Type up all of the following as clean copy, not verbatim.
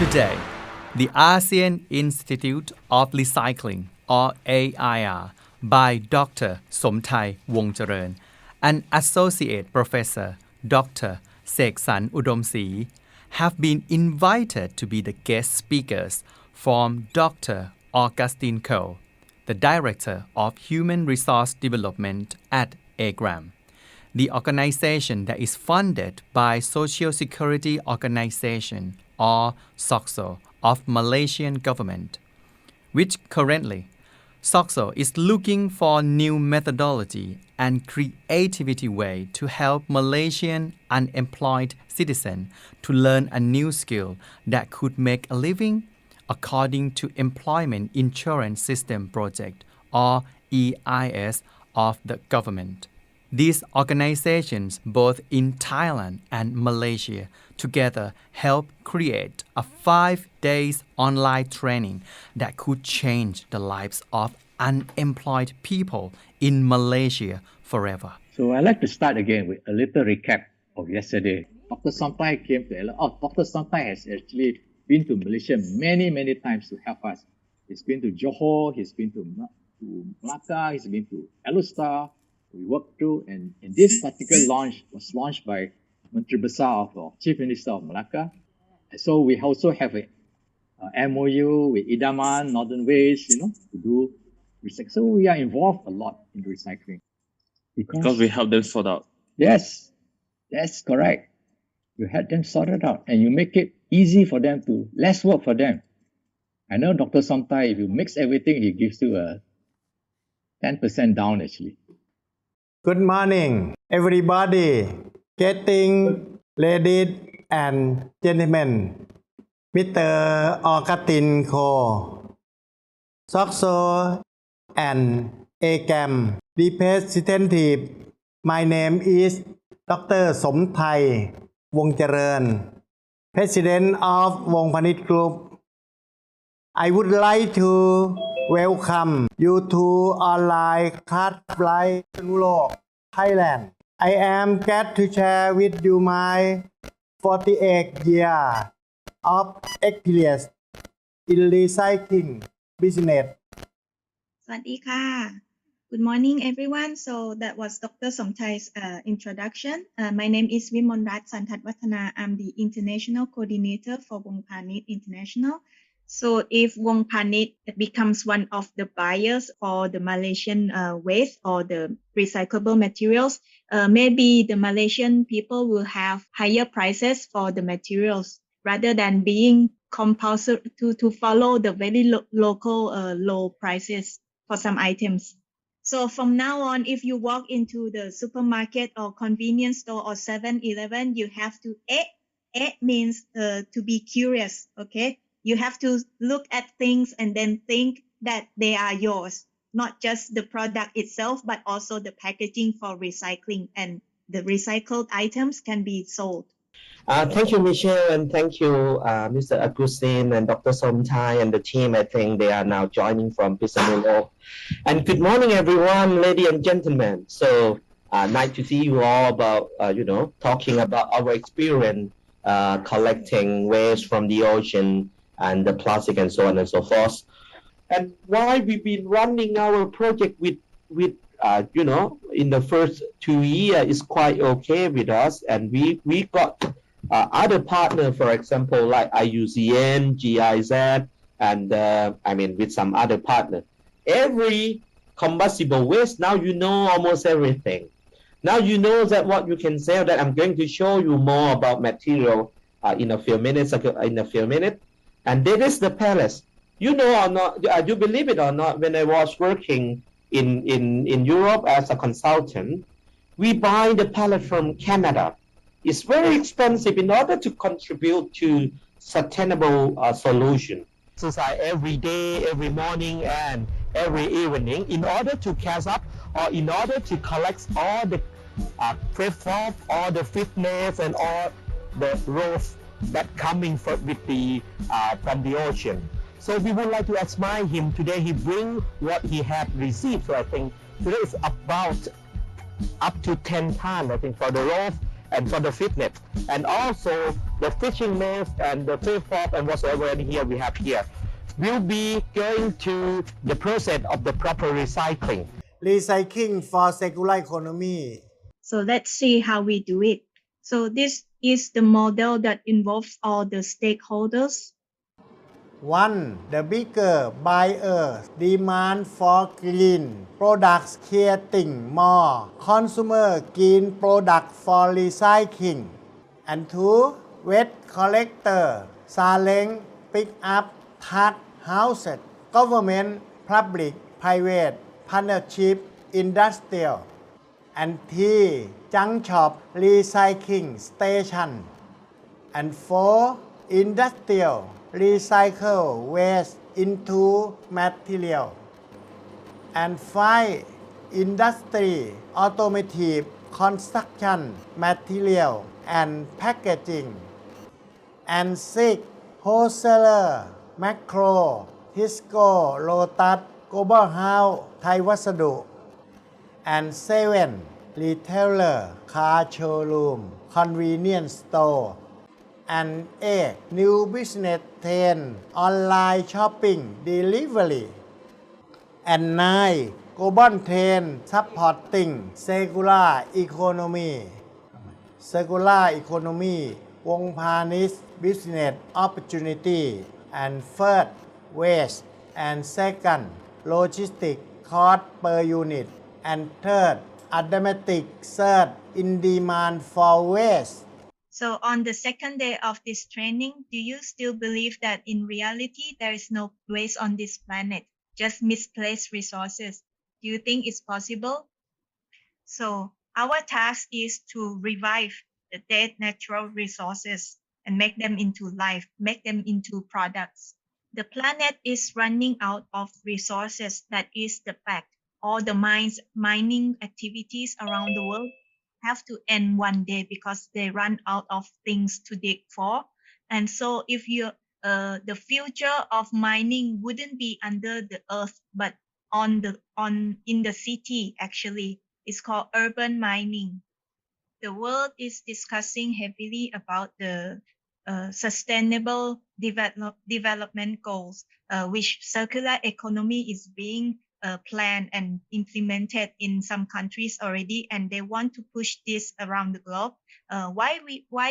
Today, the ASEAN Institute of Recycling, or AIR, by Dr. สมไทย วงเจริญ and Associate Professor Dr. เศกสรร อุดมศรี have been invited to be the guest speakers from Dr. Augustine Co, the Director of Human Resource Development at AGREM, the organization that is funded by Social Security Organization, or SOCSO, of Malaysian government, which currently SOCSO is looking for new methodology and creativity way to help Malaysian unemployed citizens to learn a new skill that could make a living according to Employment Insurance System Project, or EIS, of the government. These organizations, both in Thailand and Malaysia, together help create a 5-day online training that could change the lives of unemployed people in Malaysia forever. So I'd like to start again with a little recap of yesterday. Dr. Somtai came to Dr. Somtai has actually been to Malaysia many times to help us. He's been to Johor, he's been to Malacca, he's been to Alustar. We worked through, and this particular launch was launched by Menteri Besar of Chief Minister of Malacca. And so we also have a MOU with Idaman, Northern Waste, to do recycling. So we are involved a lot in recycling. Because we help them sort out. Yes, that's correct. You help them sort it out, and you make it easy for them to less work for them. I know Dr. Somtai, if you mix everything, he gives you a 10% down actually. Good morning, everybody. Getting ladies and gentlemen, Mr. Augustine Co, SOCSO and AGREM representative. My name is Dr. สมไทย วงเจริญ President of วงพาณิชย์ Group. I would like to welcome you to online class like Thailand. I am glad to share with you my 48 years of experience in recycling business. สวัสดีค่ะ Good morning everyone. So that was Dr. Somtai's introduction. My name is Vimonrat Santatwathana. I'm the international coordinator for Wong Panit International. So if Wong Panit becomes one of the buyers for the Malaysian waste or the recyclable materials, maybe the Malaysian people will have higher prices for the materials rather than being compulsory to follow the very local low prices for some items. So from now on, if you walk into the supermarket or convenience store or 7-Eleven, you have to means to be curious, okay? You have to look at things and then think that they are yours, not just the product itself, but also the packaging for recycling, and the recycled items can be sold. Thank you, Michelle, and thank you, Mr. Augustine and Dr. Somtai and the team. I think they are now joining from Pisanulok. And good morning, everyone, ladies and gentlemen. So nice to see you all about, talking about our experience collecting waste from the ocean and the plastic and so on and so forth. And why we've been running our project with in the first 2 years is quite okay with us. And we got other partners, for example, like IUCN, GIZ, and with some other partners. Every combustible waste, now you know almost everything. Now you know that what you can sell, that I'm going to show you more about material in a few minutes. And that is the pellets. You know or not, you believe it or not, when I was working in Europe as a consultant, we buy the pellet from Canada. It's very expensive in order to contribute to sustainable solution. Exercise every day, every morning and every evening in order to catch up or in order to collect all the platform, all the fitness and all the roads that coming from the ocean. So we would like to admire him today. He bring what he had received. So I think today is about up to 10 tons, I think, for the rope and for the fitness. And also the fishing nets and the fish fork and whatsoever here we have here will be going to the process of the proper recycling. Recycling for circular economy. So let's see how we do it. So this is the model that involves all the stakeholders. 1. The bigger buyer demand for green products creating more consumer green product for recycling. And 2. Waste collector selling pick up truck houses government public private partnership industrial. And 3. Junk shop recycling station. And 4. Industrial recycle waste into material. And 5. Industry automotive construction material and packaging. And 6. Wholesaler macro Tisco Lotus Global House Thai Wasadu. And 7. Retailer car showroom convenience store. And 8. New business trend online shopping delivery. And 9. Global trend supporting circular economy. Circular economy วงพาณิชย์ business opportunity. And first waste. And second logistic cost per unit. And third automatic surge in demand for waste. So on the second day of this training, do you still believe that in reality there is no waste on this planet, just misplaced resources? Do you think it's possible? So our task is to revive the dead natural resources and make them into life, make them into products. The planet is running out of resources. That is the fact. All the mining activities around the world have to end one day because they run out of things to dig for. And so if the future of mining wouldn't be under the earth, but in the city, actually, it's called urban mining. The world is discussing heavily about the sustainable development goals, which circular economy is being planned and implemented in some countries already, and they want to push this around the globe. Why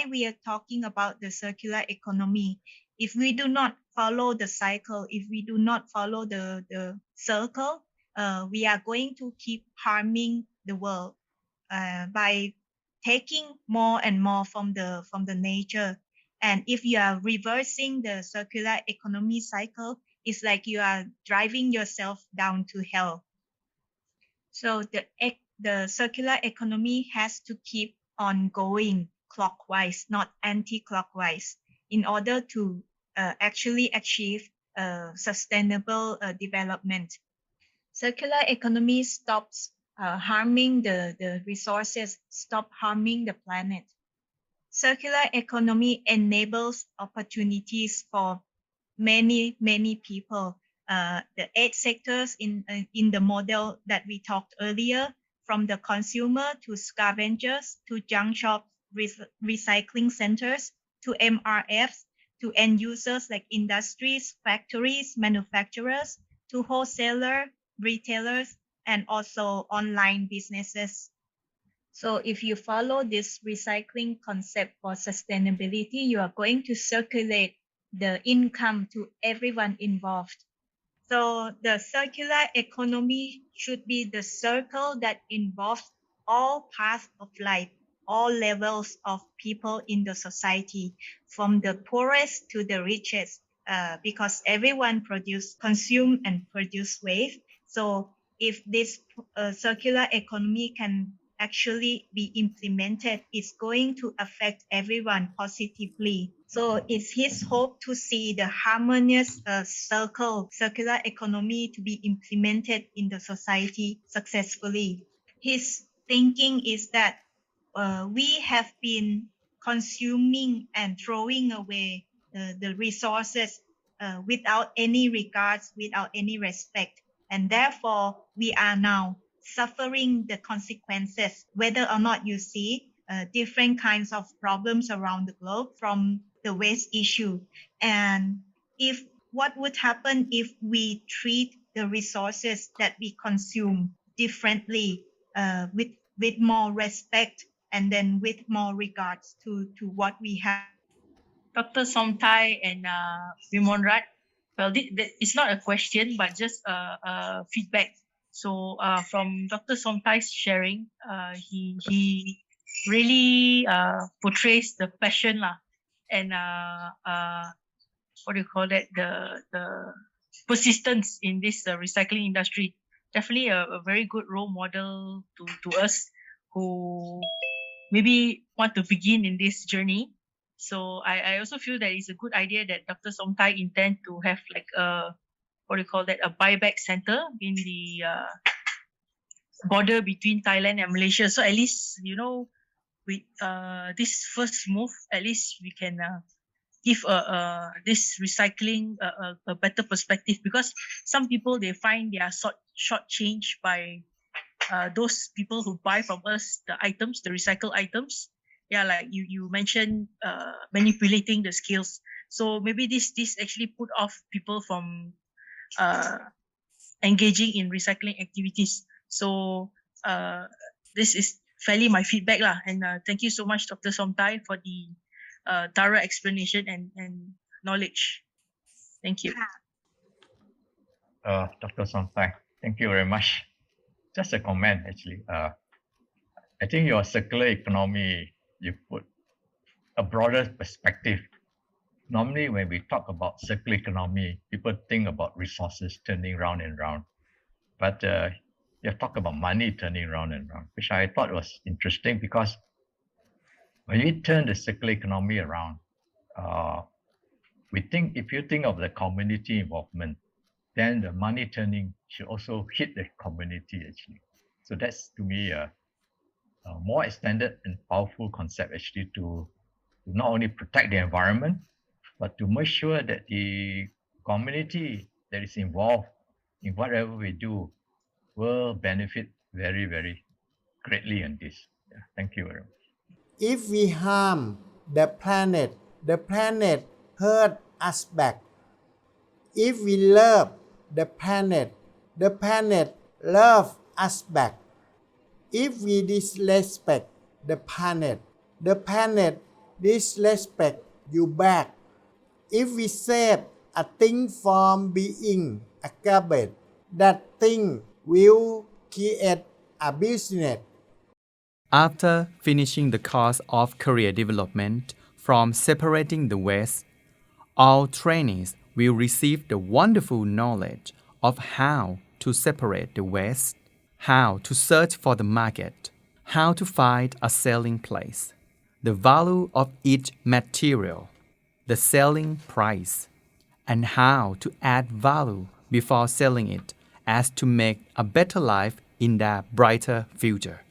we are talking about the circular economy? If we do not follow the cycle, if we do not follow the circle, we are going to keep harming the world by taking more and more from the nature. And if you are reversing the circular economy cycle, it's like you are driving yourself down to hell. So the circular economy has to keep on going clockwise, not anti-clockwise, in order to actually achieve sustainable development. Circular economy stops harming the resources, stop harming the planet. Circular economy enables opportunities for many people. The 8 sectors in the model that we talked earlier, from the consumer to scavengers to junk shop recycling centers to MRFs to end users like industries, factories, manufacturers to wholesaler, retailers, and also online businesses. So if you follow this recycling concept for sustainability, you are going to circulate the income to everyone involved. So the circular economy should be the circle that involves all paths of life, all levels of people in the society, from the poorest to the richest, because everyone consume and produce waste. So if this circular economy can actually be implemented, it's going to affect everyone positively. So it's his hope to see the harmonious circular economy to be implemented in the society successfully. His thinking is that we have been consuming and throwing away the resources without any regards, without any respect. And therefore, we are now suffering the consequences, whether or not you see. different kinds of problems around the globe from the waste issue. And if what would happen if we treat the resources that we consume differently, with more respect and then with more regards to what we have. Dr. Somthai and Vimonrat, well, it's not a question, but just a feedback. So from Dr. Somthai's sharing, he really portrays the passion and what do you call that, the persistence in this recycling industry. Definitely a very good role model to us who maybe want to begin in this journey. So I also feel that it's a good idea that Dr. Somthai intend to have like a, what do you call that, a buyback center in the border between Thailand and Malaysia. So at least, with this first move, at least we can give this recycling a better perspective, because some people, they find they are shortchanged by those people who buy from us the items, the recycled items. Yeah, like you mentioned, manipulating the scales. So maybe this actually put off people from engaging in recycling activities. So this is fairly my feedback lah. And thank you so much, Dr. Somthai, for the thorough explanation and knowledge. Thank you. Dr. Somthai, thank you very much. Just a comment, actually. I think your circular economy, you put a broader perspective. Normally, when we talk about circular economy, people think about resources turning round and round. But you talk about money turning round and round, which I thought was interesting, because when you turn the circular economy around, if you think of the community involvement, then the money turning should also hit the community, actually. So that's, to me, a more extended and powerful concept, actually, to not only protect the environment, but to make sure that the community that is involved in whatever we do will benefit very, very greatly in this. Yeah, thank you very much. If we harm the planet hurt us back. If we love the planet love us back. If we disrespect the planet disrespect you back. If we save a thing from being a garbage, that thing will create a business. After finishing the course of career development from separating the waste, all trainees will receive the wonderful knowledge of how to separate the waste, how to search for the market, how to find a selling place, the value of each material, the selling price, and how to add value before selling it as to make a better life in their brighter future.